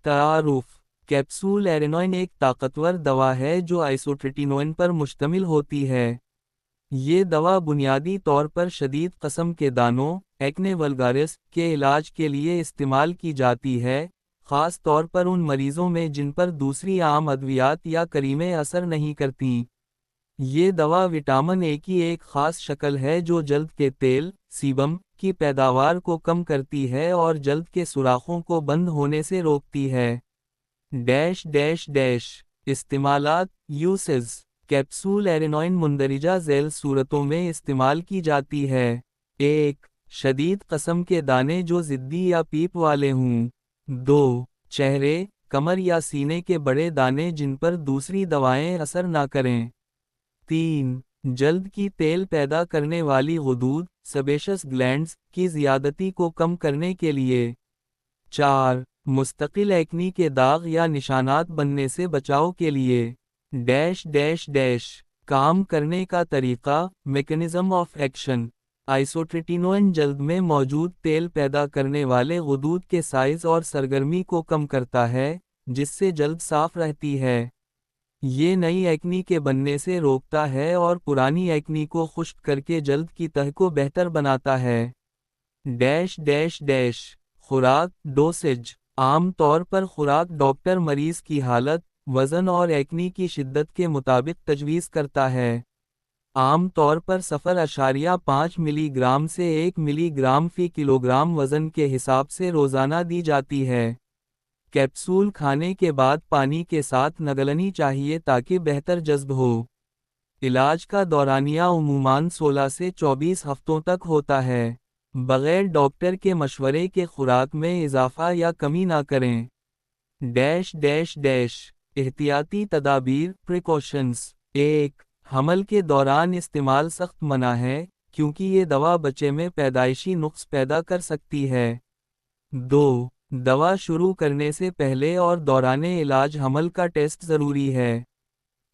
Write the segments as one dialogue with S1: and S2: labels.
S1: तारुफ। कैप्सूल एरेनोइन एक ताकतवर दवा है जो आइसोट्रेटिनोइन पर मुश्तमिल होती है। ये दवा बुनियादी तौर पर शदीद कस्म के दानों एक्ने वल्गारिस के इलाज के लिए इस्तेमाल की जाती है, ख़ास तौर पर उन मरीज़ों में जिन पर दूसरी आम अद्वियात या करीमें असर नहीं करतीं। ये दवा विटामिन ए की एक ख़ास शक्ल है जो जल्द के तेल सीबम की पैदावार को कम करती है और जल्द के सुराखों को बंद होने से रोकती है। डैश डैश डैश इस्तेमालात यूसेज। कैप्सूल एरेनोइन मुंदरिजा झैल सूरतों में इस्तेमाल की जाती है। 1. शदीद कस्म के दाने जो ज़िद्दी या पीप वाले हों। 2. चेहरे, कमर या सीने के बड़े दाने जिन पर दूसरी दवाएं असर ना करें। 3. जल्द की तेल पैदा करने वाली गुदूद सेबेशस ग्लैंड्स की ज़ियादती को कम करने के लिए। 4. मुस्तकिल एक्नी के दाग या निशानात बनने से बचाव के लिए। डैश डैश डैश काम करने का तरीका मैकेनिज्म ऑफ एक्शन। आइसोट्रेटिनोइन जल्द में मौजूद तेल पैदा करने वाले गुदूद के साइज और सरगर्मी को कम करता है, जिससे जल्द साफ रहती है। ये नई एक्नी के बनने से रोकता है और पुरानी एक्नी को खुश्क करके जल्द की तह को बेहतर बनाता है। डैश डैश डैश खुराक डोसेज। आम तौर पर खुराक डॉक्टर मरीज की हालत, वज़न और एक्नी की शिद्दत के मुताबिक तजवीज़ करता है। आम तौर पर 0.5 मिलीग्राम से 1 मिलीग्राम फी किलोग्राम वज़न के हिसाब से रोज़ाना दी जाती है। कैप्सूल खाने के बाद पानी के साथ नगलनी चाहिए ताकि बेहतर जज़्ब हो। इलाज का दौरानिया उमूमान 16 से 24 हफ्तों तक होता है। बग़ैर डॉक्टर के मशवरे के खुराक में इजाफा या कमी ना करें। डैश डैश डैश एहतियाती तदाबीर प्रिकॉशंस। 1. हमल के दौरान इस्तेमाल सख्त मना है, क्योंकि ये दवा बच्चे में पैदाइशी नुक्स पैदा कर सकती है। 2. दवा शुरू करने से पहले और दौराने इलाज हमल का टेस्ट ज़रूरी है।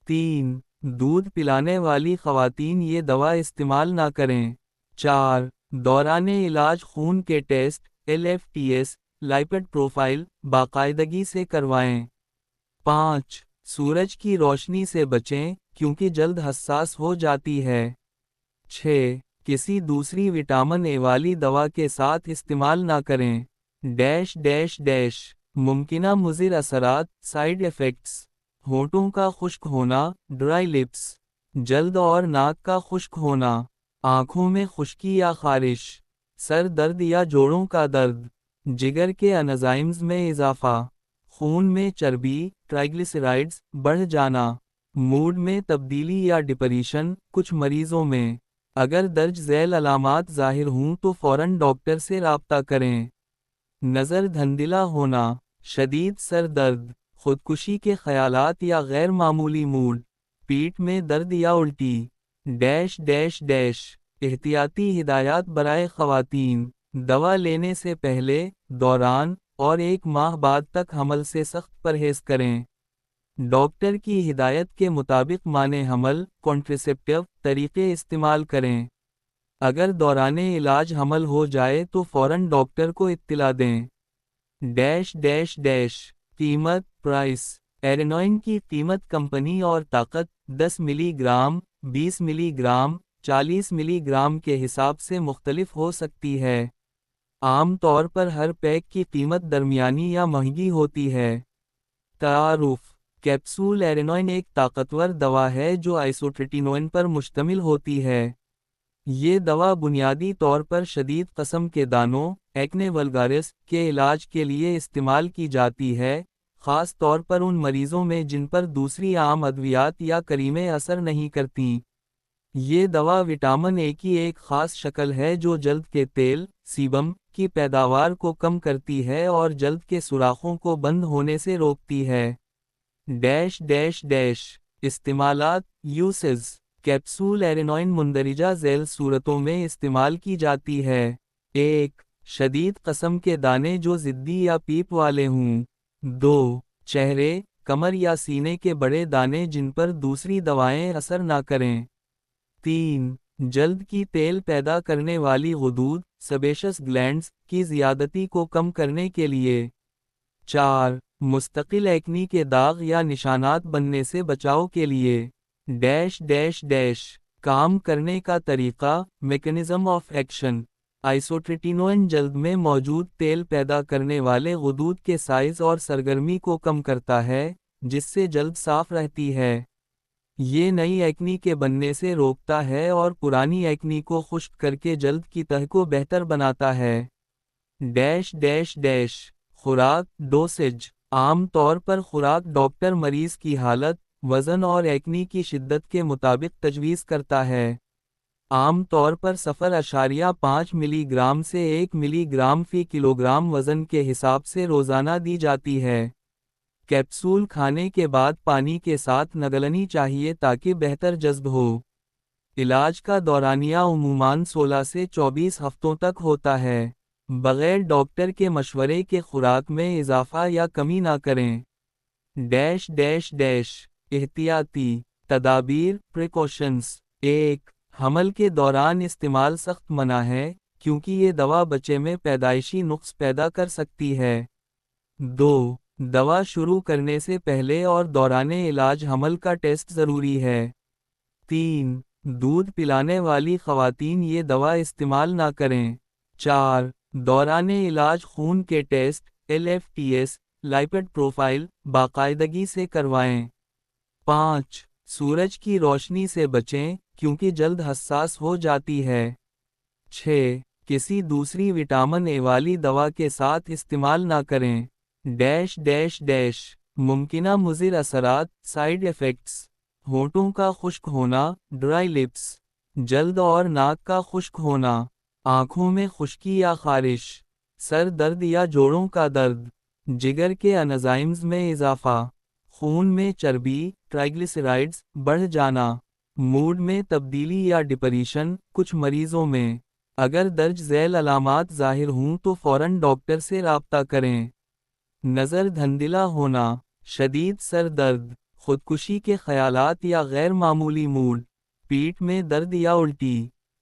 S1: 3. दूध पिलाने वाली ख़वातीन ये दवा इस्तेमाल ना करें। 4. दौराने इलाज खून के टेस्ट LFTs लाइपिड प्रोफाइल बाकायदगी से करवाएं। 5. सूरज की रोशनी से बचें, क्योंकि जल्द हसास हो जाती है। 6. किसी दूसरी विटामिन ए वाली दवा के साथ इस्तेमाल ना करें। डैश डैश डैश मुमकिना मुज़िर असरात साइड इफ़ेक्ट्स। होंठों का खुश्क होना ड्राई लिप्स। जल्द और नाक का खुश्क होना। आँखों में खुश्की या खारिश। सर दर्द या जोड़ों का दर्द। जिगर के एंजाइम्स में इजाफा। खून में चर्बी ट्राइग्लिसराइड्स बढ़ जाना। मूड में तब्दीली या डिप्रेशन कुछ मरीजों में। अगर दर्ज झैल अलामात ज़ाहिर हों तो फ़ौरन डॉक्टर से राब्ता करें। नज़र धंधिला होना, शदीद सर दर्द, खुदकुशी के ख़यालात या गैर मामूली मूड, पीठ में दर्द या उल्टी। डैश डैश डैश एहतियाती हिदायत बराए ख़वातीन। दवा लेने से पहले, दौरान और 1 माह बाद तक हमल से सख्त परहेज़ करें। डॉक्टर की हिदायत के मुताबिक माने हमल कॉन्ट्रासेप्टिव तरीके इस्तेमाल करें। अगर दौराने इलाज हमल हो जाए तो फ़ौरन डॉक्टर को इत्तिला दें। डैश डैश डैश कीमत प्राइस। एरेनोइन की कीमत कंपनी और ताकत 10 मिलीग्राम, 20 मिलीग्राम, 40 मिलीग्राम के हिसाब से मुख्तलिफ हो सकती है। आम तौर पर हर पैक की कीमत दरमियानी या महंगी होती है। तारुफ। कैप्सूल एरेनोइन एक ताकतवर दवा है जो आइसोट्रेटिनोइन पर मुश्तमिल होती है। ये दवा बुनियादी तौर पर शदीद कस्म के दानों एक्ने वल्गारिस के इलाज के लिए इस्तेमाल की जाती है, ख़ास तौर पर उन मरीज़ों में जिन पर दूसरी आम अद्वियात या करीमें असर नहीं करतीं। ये दवा विटामिन ए की एक ख़ास शक्ल है जो जल्द के तेल सीबम की पैदावार को कम करती है और जल्द के सुराखों को बंद होने से रोकती है। डैश डैश डैश इस्तेमालात यूसेज। कैप्सूल एरेनोइन मुंदरिजा झैल सूरतों में इस्तेमाल की जाती है। 1. शदीद कस्म के दाने जो ज़िद्दी या पीप वाले हों। 2. चेहरे, कमर या सीने के बड़े दाने जिन पर दूसरी दवाएं असर ना करें। 3. जल्द की तेल पैदा करने वाली गुदूद सेबेशस ग्लैंड्स की ज़ियादती को कम करने के लिए। 4. مستقل ایکنی کے داغ یا نشانات بننے سے بچاؤ کے لیے ڈیش ڈیش ڈیش کام کرنے کا طریقہ میکانزم آف ایکشن آئسوٹریٹینوئن جلد میں موجود تیل پیدا کرنے والے غدود کے سائز اور سرگرمی کو کم کرتا ہے، جس سے جلد صاف رہتی ہے۔ یہ نئی ایکنی کے بننے سے روکتا ہے اور پرانی ایکنی کو خشک کر کے جلد کی تہ کو بہتر بناتا ہے۔ ڈیش ڈیش ڈیش خوراک ڈوسیج عام طور پر خوراک ڈاکٹر مریض کی حالت، وزن اور ایکنی کی شدت کے مطابق تجویز کرتا ہے۔ عام طور پر 0.5 ملی گرام سے 1 ملی گرام فی کلوگرام وزن کے حساب سے روزانہ دی جاتی ہے۔ کیپسول کھانے کے بعد پانی کے ساتھ نگلنی چاہیے تاکہ بہتر جذب ہو۔ علاج کا دورانیہ عموماً 16 سے 24 ہفتوں تک ہوتا ہے۔ بغیر ڈاکٹر کے مشورے کے خوراک میں اضافہ یا کمی نہ کریں۔ ڈیش ڈیش ڈیش احتیاطی تدابیر پریکاشنز 1. حمل کے دوران استعمال سخت منع ہے، کیونکہ یہ دوا بچے میں پیدائشی نقص پیدا کر سکتی ہے۔ 2. دوا شروع کرنے سے پہلے اور دوران علاج حمل کا ٹیسٹ ضروری ہے۔ 3. دودھ پلانے والی خواتین یہ دوا استعمال نہ کریں۔ 4. دوران علاج خون کے ٹیسٹ LFTs لائپڈ پروفائل باقاعدگی سے کروائیں۔ 5. سورج کی روشنی سے بچیں، کیونکہ جلد حساس ہو جاتی ہے۔ 6. کسی دوسری وٹامن اے والی دوا کے ساتھ استعمال نہ کریں۔ ڈیش ڈیش ڈیش ممکنہ مضر اثرات سائیڈ ایفیکٹس ہونٹوں کا خشک ہونا ڈرائی لپس، جلد اور ناک کا خشک ہونا، آنکھوں میں خشکی یا خارش، سر درد یا جوڑوں کا درد، جگر کے انزائمز میں اضافہ، خون میں چربی ٹرائیگلیسیرائڈز بڑھ جانا، موڈ میں تبدیلی یا ڈپریشن کچھ مریضوں میں۔ اگر درج ذیل علامات ظاہر ہوں تو فوراً ڈاکٹر سے رابطہ کریں۔ نظر دھندلا ہونا، شدید سر درد، خودکشی کے خیالات یا غیر معمولی موڈ، پیٹھ میں درد یا الٹی۔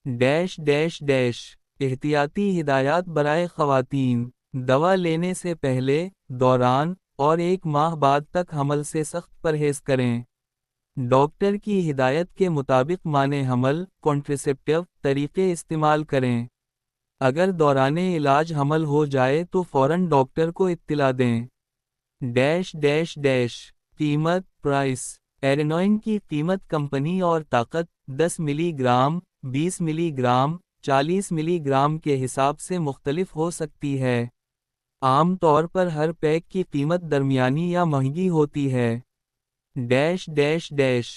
S1: ڈیش ڈیش ڈیش احتیاطی ہدایات برائے خواتین، دوا لینے سے پہلے، دوران، اور 1 ماہ بعد تک حمل سے سخت پرہیز کریں۔ ڈاکٹر کی ہدایت کے مطابق مانع حمل کنٹرسیپٹیو طریقے استعمال کریں۔ اگر دوران علاج حمل ہو جائے تو فوراً ڈاکٹر کو اطلاع دیں۔ ڈیش ڈیش ڈیش قیمت پرائس ایرینوئن کی قیمت کمپنی اور طاقت 10 ملی گرام، 20 ملی گرام، 40 ملی گرام کے حساب سے مختلف ہو سکتی ہے۔ عام طور پر ہر پیک کی قیمت درمیانی یا مہنگی ہوتی ہے۔ ڈیش ڈیش ڈیش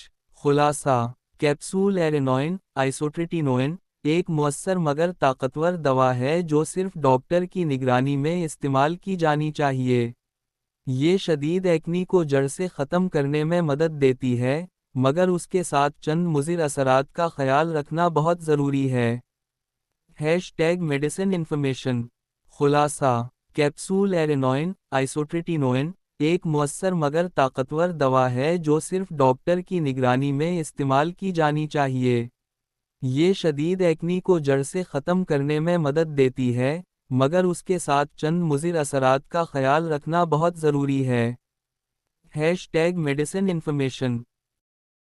S1: خلاصہ کیپسول ایرینوئن آئسوٹریٹینوئن ایک مؤثر مگر طاقتور دوا ہے جو صرف ڈاکٹر کی نگرانی میں استعمال کی جانی چاہیے۔ یہ شدید ایکنی کو جڑ سے ختم کرنے میں مدد دیتی ہے، مگر اس کے ساتھ چند مضر اثرات کا خیال رکھنا بہت ضروری ہے۔ #میڈیسن انفارمیشن خلاصہ کیپسول ایرینوئن آئسوٹریٹینوئن ایک مؤثر مگر طاقتور دوا ہے جو صرف ڈاکٹر کی نگرانی میں استعمال کی جانی چاہیے۔ یہ شدید ایکنی کو جڑ سے ختم کرنے میں مدد دیتی ہے، مگر اس کے ساتھ چند مضر اثرات کا خیال رکھنا بہت ضروری ہے۔ #Medicine information